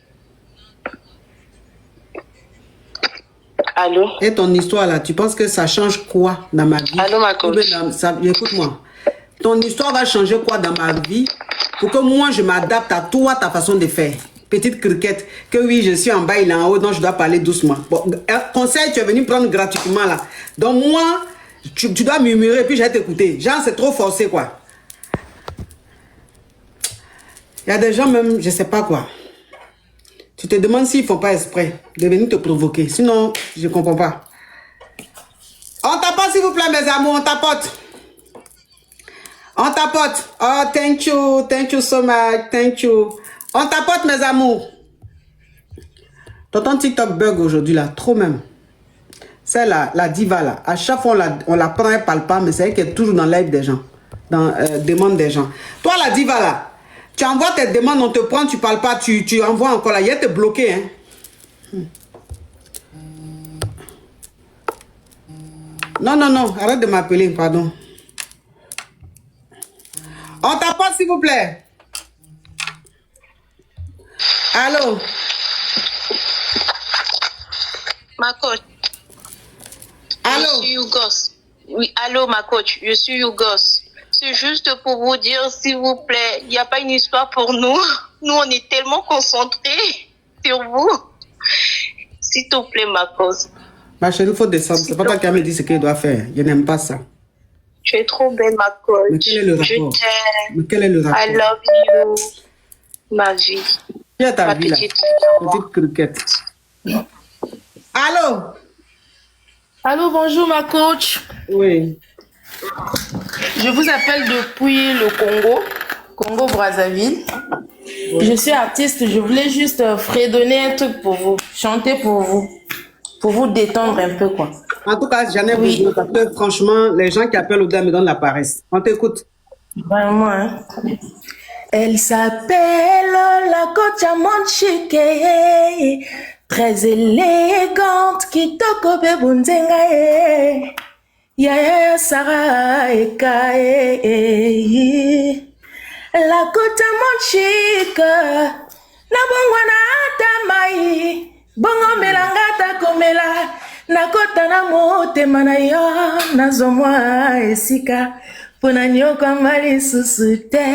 E: Allô?
A: Et ton histoire là, tu penses que ça change quoi dans ma vie?
E: Allô, ma coach?
A: Écoute-moi. Ton histoire va changer quoi dans ma vie pour que moi, je m'adapte à toi, ta façon de faire? petite criquette, que oui, je suis en bas, il est en haut, donc je dois parler doucement. Bon, conseil, tu es venu prendre gratuitement là. Donc moi, tu dois murmurer, puis je vais t'écouter. Genre, c'est trop forcé, quoi. Il y a des gens même, je sais pas quoi. Tu te demandes s'ils font pas exprès de venir te provoquer. Sinon, je comprends pas. On tapote, s'il vous plaît, mes amours, on tapote. On tapote. Oh, thank you so much, thank you. On tapote, mes amours. Ton TikTok bug aujourd'hui, là, trop même. C'est la diva, là. À chaque fois, on la prend, elle parle pas, mais c'est elle qui est toujours dans live des gens. Dans demande des gens. Toi, la diva, là, tu envoies tes demandes, on te prend, tu parles pas, tu envoies encore là. Hier, t'es bloqué, hein. Non, arrête de m'appeler, pardon. On tapote, s'il vous plaît. Allô?
L: Ma coach.
C: Allô?
L: Je suis Yougos. Oui, allô, ma coach. Je suis Yougos. C'est juste pour vous dire, s'il vous plaît, il n'y a pas une histoire pour nous. Nous, on est tellement concentrés sur vous. S'il te plaît, ma coach.
A: Ma chérie, il faut descendre. C'est pas toi qui as me dit ce qu'il doit faire. Je n'aime pas ça.
L: Tu es trop belle, ma coach.
A: Mais quel est le rapport?
L: Je t'aime.
A: Mais quel est le rapport?
L: I love you. Ma vie.
A: Qui est ta
L: Ma
A: vie, là? Petite criquette. Allô?
B: Allô, bonjour ma coach.
A: Oui.
B: Je vous appelle depuis le Congo Brazzaville. Oui. Je suis artiste, je voulais juste fredonner un truc pour vous, chanter pour vous détendre un peu, quoi.
A: En tout cas, j'en ai besoin parce que franchement, les gens qui appellent au-delà me donnent la paresse. On t'écoute.
B: Vraiment, hein. Elle s'appelle la coach Amonchike, très élégante, qui toque bebunzenga, Yaya Sarah Ekae. La coach Amonchike, na bongwana atamai, bongo melangata komela, na kota na motema na yo, na zomwa esika, pona nyoka mali susute.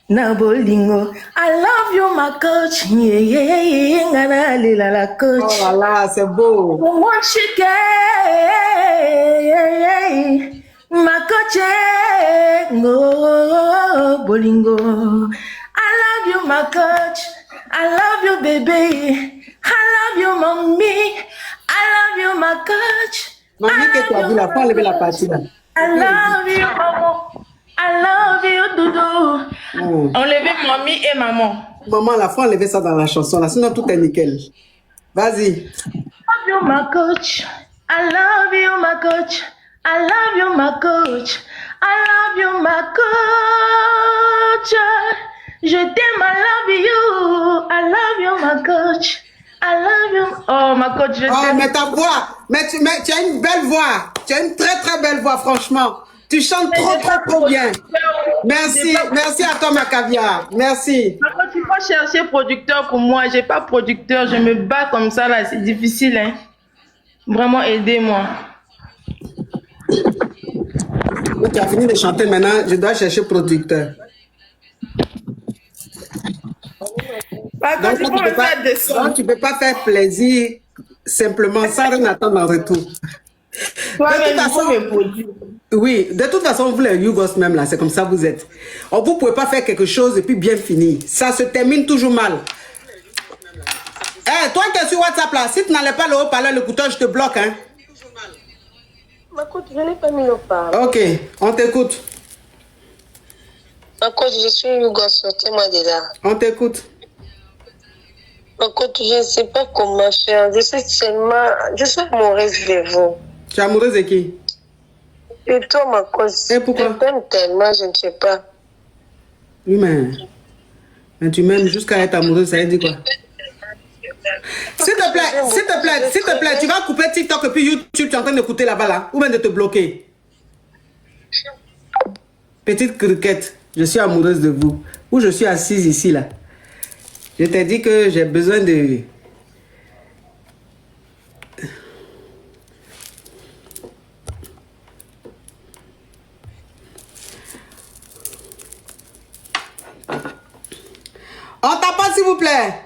B: Na bolingo, I love you, my coach. Yeah, ngana lila la coach.
A: Oh là là, c'est beau.
B: One chicken, my coach. No bolingo. I love you, my coach. I love you, baby. I love you, mommy. I love you, my coach.
A: Mamie, que tu as vu la fois lever la partie là.
B: I love you, maman. I love you, Doudou.
A: Oh.
B: Enlevez mamie et maman.
A: Maman, la fois enlever ça dans la chanson là, sinon tout est nickel. Vas-y.
B: I love you, my coach. I love you, my coach. I love you, my coach. I love you, my coach. Je t'aime, I love you. I love you, my coach. I love you. Oh, ma coach, je t'aime.
A: Oh, mais ta voix, tu as une belle voix. Tu as une très très belle voix, franchement. Tu chantes trop bien. Merci à toi, ma caviar. Merci.
B: Tu peux chercher producteur pour moi. J'ai pas producteur. Je me bats comme ça là. C'est difficile, hein. Vraiment, aidez-moi.
A: Tu as fini de chanter maintenant. Je dois chercher producteur. Donc, tu peux pas faire plaisir simplement sans rien attendre en retour. Oui, de toute façon, vous les Yougos même là, c'est comme ça vous êtes. Vous ne pouvez pas faire quelque chose et puis bien finir. Ça se termine toujours mal. Toi qui es sur WhatsApp là, si tu n'allais pas le haut-parleur, l'écouteur, je te bloque. Hein.
E: Ma coach, je n'ai pas mis le haut-parleur.
A: Ok, on t'écoute.
E: Ma coach, je suis Yougos, sortez-moi de là.
A: On t'écoute.
E: Ma coach, je ne sais pas comment faire. Je suis amoureuse de vous.
A: Tu es amoureuse de qui?
E: Et toi, ma coach.
A: Et pourquoi?
E: Je t'aime tellement, je ne sais pas.
A: Oui, mais tu m'aimes jusqu'à être amoureuse, ça veut dire quoi? S'il te plaît, tu vas couper TikTok et puis YouTube, tu es en train d'écouter là-bas là, ou bien de te bloquer. Petite criquette, je suis amoureuse de vous. Où je suis assise ici là. Je t'ai dit que j'ai besoin de... On tapote s'il vous plaît.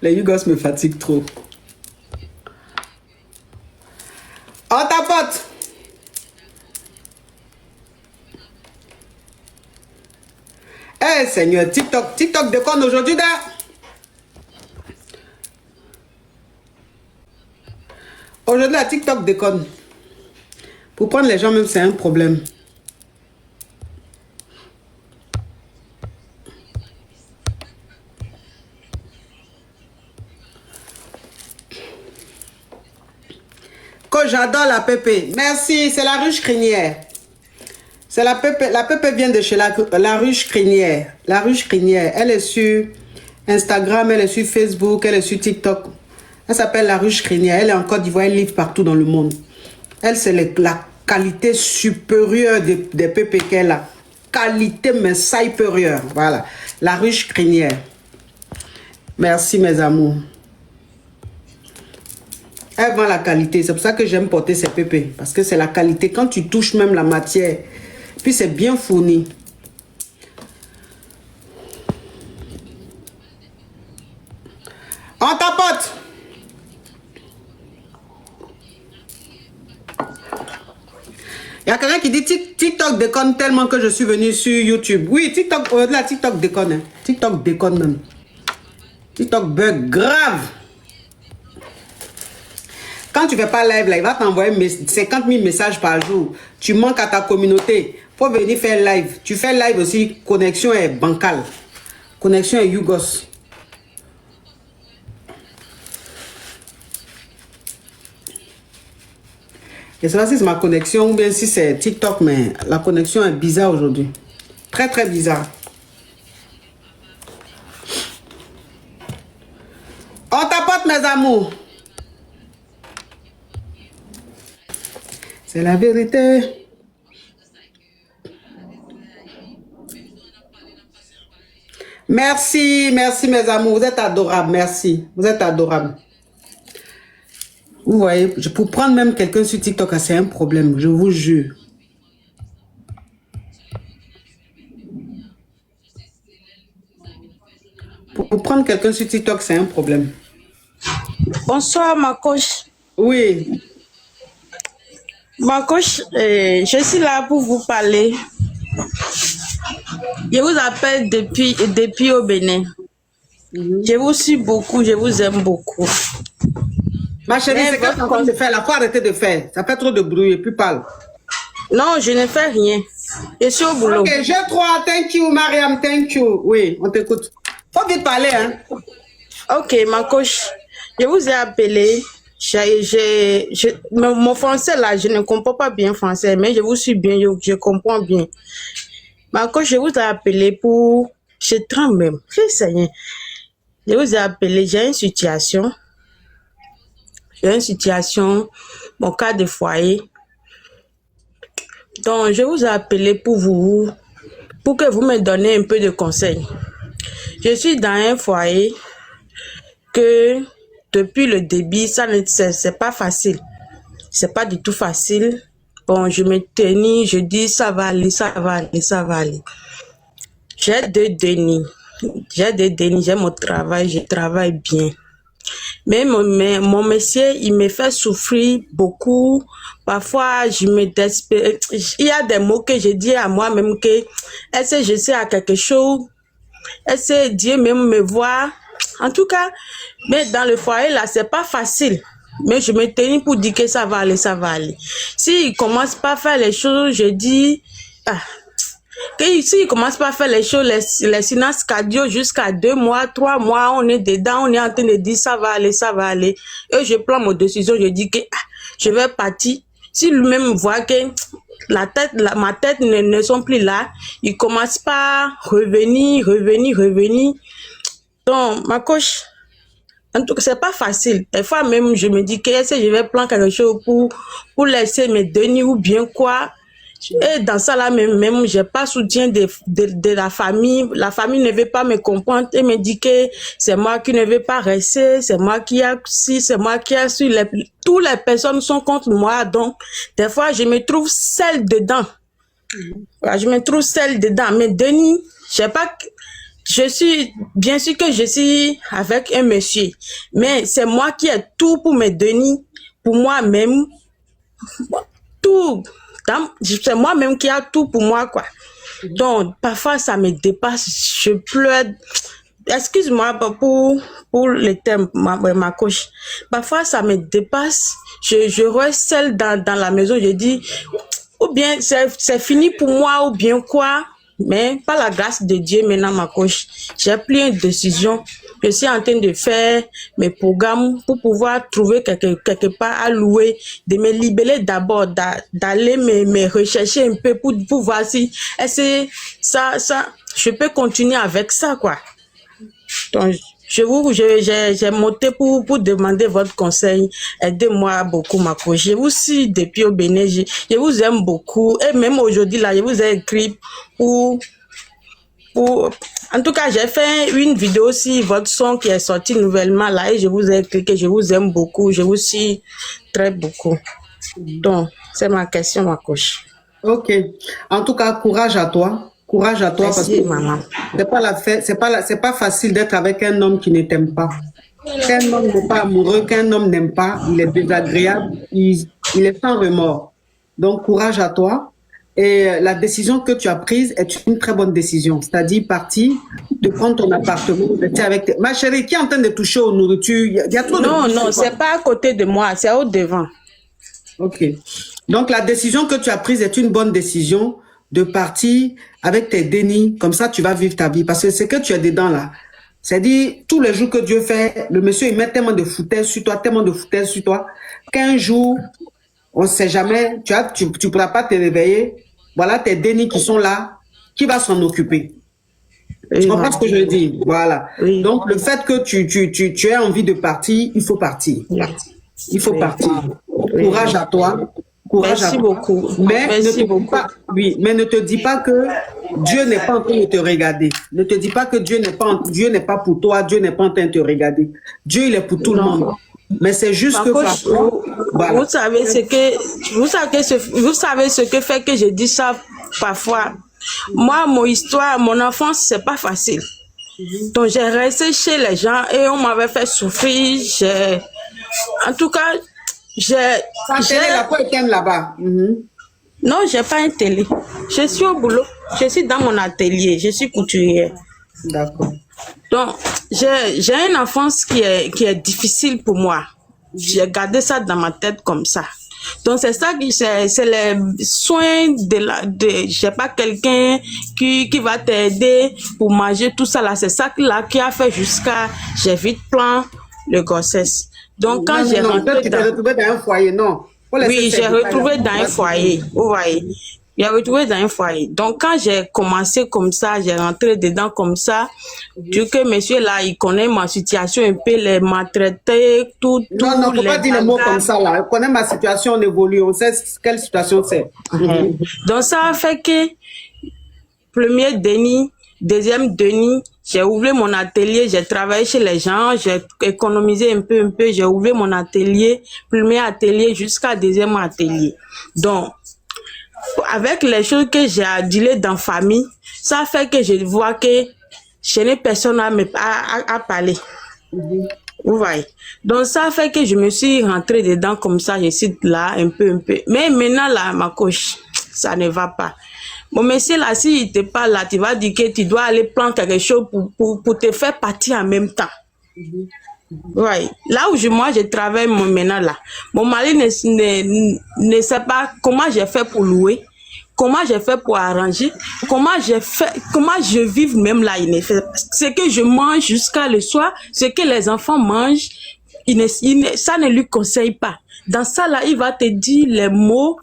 A: Les Yougos me fatiguent trop. On tapote. Eh Seigneur, TikTok déconne aujourd'hui là. Aujourd'hui, la TikTok déconne. Pour prendre les gens même, c'est un problème. Que j'adore la pépé. Merci, c'est la ruche crinière. C'est la pépé. La pépé vient de chez la ruche crinière. La ruche crinière. Elle est sur Instagram, elle est sur Facebook, elle est sur TikTok. Elle s'appelle la ruche crinière. Elle est en Côte d'Ivoire, elle livre partout dans le monde. Elle, c'est la qualité supérieure des pépés qu'elle a. Qualité, mais supérieure. Voilà. La ruche crinière. Merci, mes amours. Elle vend la qualité. C'est pour ça que j'aime porter ces pépés. Parce que c'est la qualité. Quand tu touches même la matière, puis c'est bien fourni. On tapote. Il y a quelqu'un qui dit TikTok déconne tellement que je suis venu sur YouTube. Oui, TikTok, là, TikTok déconne. Hein. TikTok déconne même. TikTok bug grave. Quand tu ne fais pas live, là, il va t'envoyer 50 000 messages par jour. Tu manques à ta communauté. Il faut venir faire live. Tu fais live aussi, connexion est bancale. Connexion est Yougos. Je ne sais pas si c'est ma connexion ou bien si c'est TikTok, mais la connexion est bizarre aujourd'hui. Très, très bizarre. On tapote, mes amours. C'est la vérité. Merci, merci, mes amours. Vous êtes adorables, merci. Vous êtes adorables. Vous voyez, pour prendre même quelqu'un sur TikTok, c'est un problème, je vous jure. Pour prendre quelqu'un sur TikTok, c'est un problème.
M: Bonsoir, ma coach.
A: Oui.
M: Ma coach, je suis là pour vous parler. Je vous appelle depuis au Bénin. Je vous suis beaucoup, je vous aime beaucoup.
A: Ma chérie, c'est quoi qu'on de faire là? Faut arrêter de faire. Ça fait trop de bruit et puis parle.
M: Non, je ne fais rien. Je suis au boulot.
A: Ok, je crois. Thank you, Mariam. Thank you. Oui, on t'écoute. Faut vite parler, hein.
M: Ok, ma coach, je vous ai appelé. Mon français là, je ne comprends pas bien français, mais je vous suis bien, je comprends bien. Ma coach, je vous ai appelé pour... Je tremble même. Je vous ai appelé, j'ai une situation. Mon cas de foyer. Donc, je vous ai appelé pour que vous me donniez un peu de conseils. Je suis dans un foyer que depuis le début, c'est pas facile. C'est pas du tout facile. Bon, je me tenais, je dis ça va aller, ça va aller, ça va aller. J'ai deux dénis. J'ai mon travail, je travaille bien. Mais mon monsieur, il me fait souffrir beaucoup. Parfois, je me désespère. Il y a des mots que je dis à moi-même que est-ce que je sais à quelque chose? Est-ce que Dieu même me voit? En tout cas, mais dans le foyer là, c'est pas facile. Mais je me tenais pour dire que ça va aller, ça va aller. S'il commence pas à faire les choses, je dis, s'il commence pas à faire les choses, les silences cardio jusqu'à 2 mois, 3 mois, on est dedans, on est en train de dire ça va aller, ça va aller. Et je prends mon décision, je dis que je vais partir. Si lui-même voit que ma tête ne sont plus là, il commence pas à revenir. Donc, ma coach, en tout cas, c'est pas facile. Des fois même, je me dis que est-ce que je vais prendre quelque chose pour laisser mes deniers ou bien quoi. Et dans ça là même j'ai pas soutien de la famille. La famille ne veut pas me comprendre et me dit que c'est moi qui ne veux pas rester, c'est moi qui a si, c'est moi qui a su. Toutes les personnes sont contre moi. Donc, des fois, je me trouve seule dedans. Voilà, je me trouve seule dedans. Mais Denis, je sais pas, je suis, bien sûr que je suis avec un monsieur, mais c'est moi qui ai tout pour me donner, pour moi-même, tout. C'est moi-même qui a tout pour moi, quoi. Donc, parfois, ça me dépasse, je pleure. Excuse-moi pour le terme, ma coach. Parfois, ça me dépasse. Je reste seule dans la maison. Je dis, ou bien c'est fini pour moi, ou bien quoi. Mais par la grâce de Dieu, maintenant, ma coach, j'ai pris une décision. Je suis en train de faire mes programmes pour pouvoir trouver quelque part à louer, de me libérer d'abord, d'aller me rechercher un peu pour voir si ça, je peux continuer avec ça, quoi. Donc, j'ai monté pour demander votre conseil. Aidez-moi beaucoup, ma coach. Je vous suis depuis au Bénin. Je vous aime beaucoup. Et même aujourd'hui, là, je vous ai écrit pour... En tout cas, j'ai fait une vidéo sur votre son qui est sorti nouvellement, là, et je vous ai écrit que je vous aime beaucoup. Je vous suis très beaucoup. Donc, c'est ma question, ma coach.
A: Ok. En tout cas, courage à toi. Courage à toi.
M: Merci,
A: parce que c'est pas facile d'être avec un homme qui ne t'aime pas. Qu'un homme n'est pas amoureux, qu'un homme n'aime pas, il est désagréable, il est sans remords. Donc, courage à toi. Et la décision que tu as prise est une très bonne décision. C'est-à-dire partir, de prendre ton appartement, rester avec ma chérie, qui est en train de toucher aux nourritures. Il y a trop de...
M: Non, c'est pas à côté de moi, c'est au devant.
A: Ok. Donc, la décision que tu as prise est une bonne décision de partir avec tes dénis. Comme ça, tu vas vivre ta vie. Parce que c'est que tu es dedans, là. C'est-à-dire, tous les jours que Dieu fait, le monsieur, il met tellement de foutaise sur toi, qu'un jour, on ne sait jamais, tu ne pourras pas te réveiller. Voilà tes dénis qui sont là. Qui va s'en occuper? Tu comprends ce que je veux dire? Voilà. Oui. Donc, le fait que tu aies envie de partir, il faut partir. Il faut partir. Courage à toi. Courage
M: Merci
A: à toi.
M: beaucoup.
A: Mais
M: Merci beaucoup.
A: Mais ne te dis pas que Dieu n'est pas en train de te regarder. Ne te dis pas que Dieu n'est pas pour toi, Dieu n'est pas en train de te regarder. Dieu, il est pour tout le monde. Mais c'est juste que parfois, voilà.
M: Vous savez ce que fait que je dis ça parfois. Moi, mon histoire, mon enfance, c'est pas facile. Donc, j'ai resté chez les gens et on m'avait fait souffrir. En tout cas,
A: la télé là-bas.
M: Non, j'ai pas un télé. Je suis au boulot. Je suis dans mon atelier. Je suis couturière.
A: D'accord.
M: Donc, j'ai une enfance qui est difficile pour moi. J'ai gardé ça dans ma tête comme ça. Donc, c'est ça qui, c'est les soins de je sais pas, quelqu'un qui va t'aider pour manger tout ça là. C'est ça là qui a fait jusqu'à, j'ai vite plan le grossesse. Donc, quand j'ai rentré
A: tu t'es retrouvé dans un foyer, non?
M: Oui, j'ai retrouvé dans un foyer. Vous voyez. J'ai retrouvé dans un foyer. Donc, quand j'ai commencé comme ça, j'ai rentré dedans comme ça, vu que monsieur là, il connaît ma situation un peu, les maltraités, tout.
A: Non, faut pas dire les mots comme ça là. Il connaît ma situation, on évolue, on sait quelle situation c'est.
M: Donc, ça a fait que, premier déni, deuxième déni, j'ai ouvert mon atelier, j'ai travaillé chez les gens, j'ai économisé un peu, j'ai ouvert mon atelier, premier atelier jusqu'à deuxième atelier. Donc, avec les choses que j'ai adulées dans la famille, ça fait que je vois que je n'ai personne à parler. Vous voyez. Donc, ça fait que je me suis rentrée dedans comme ça, je suis là un peu. Mais maintenant, là, ma coach, ça ne va pas. Mon monsieur, là, s'il te parle, là, tu vas dire que tu dois aller prendre quelque chose pour te faire partir en même temps. Ouais. Là où moi je travaille maintenant là, mon mari ne sait pas comment j'ai fait pour louer, comment j'ai fait pour arranger, comment je vis même là. Ce que je mange jusqu'à le soir, ce que les enfants mangent, ça ne lui conseille pas. Dans ça là, il va te dire les mots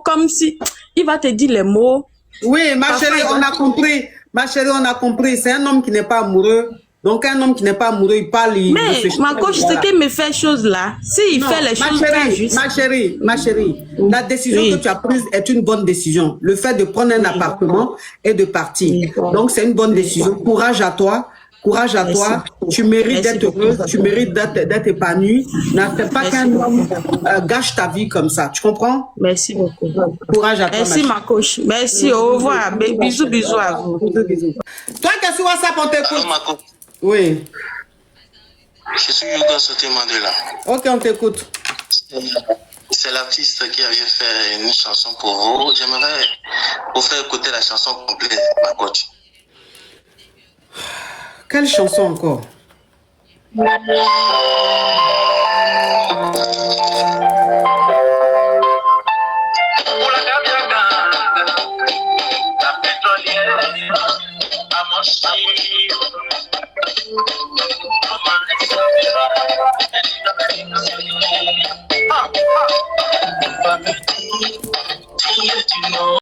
M: comme si, il va te dire les mots.
A: Oui, ma chérie, on a compris. Ma chérie, on a compris. C'est un homme qui n'est pas amoureux. Donc, un homme qui n'est pas amoureux, il parle, il réfléchit.
M: Mais ma coach, ce qui me fait chose là, s'il fait les choses pas juste.
A: Ma chérie, la décision que tu as prise est une bonne décision. Le fait de prendre un appartement et de partir. Donc, c'est une bonne décision. Courage à toi. Courage à toi. Tu mérites d'être heureuse, tu mérites d'être épanouie. N'accepte pas qu'un homme gâche ta vie comme ça. Tu comprends?
M: Merci beaucoup.
A: Courage à toi.
M: Merci, ma coach. Merci, au revoir. Bisous, bisous à vous.
A: Bisous. Toi qui es sur WhatsApp, on t'écoute. Oui.
N: Je suis Hugo Sauté Mandela.
A: Ok, on t'écoute.
N: C'est l'artiste qui avait fait une chanson pour vous. J'aimerais vous faire écouter la chanson complète, ma coach.
A: Quelle chanson encore?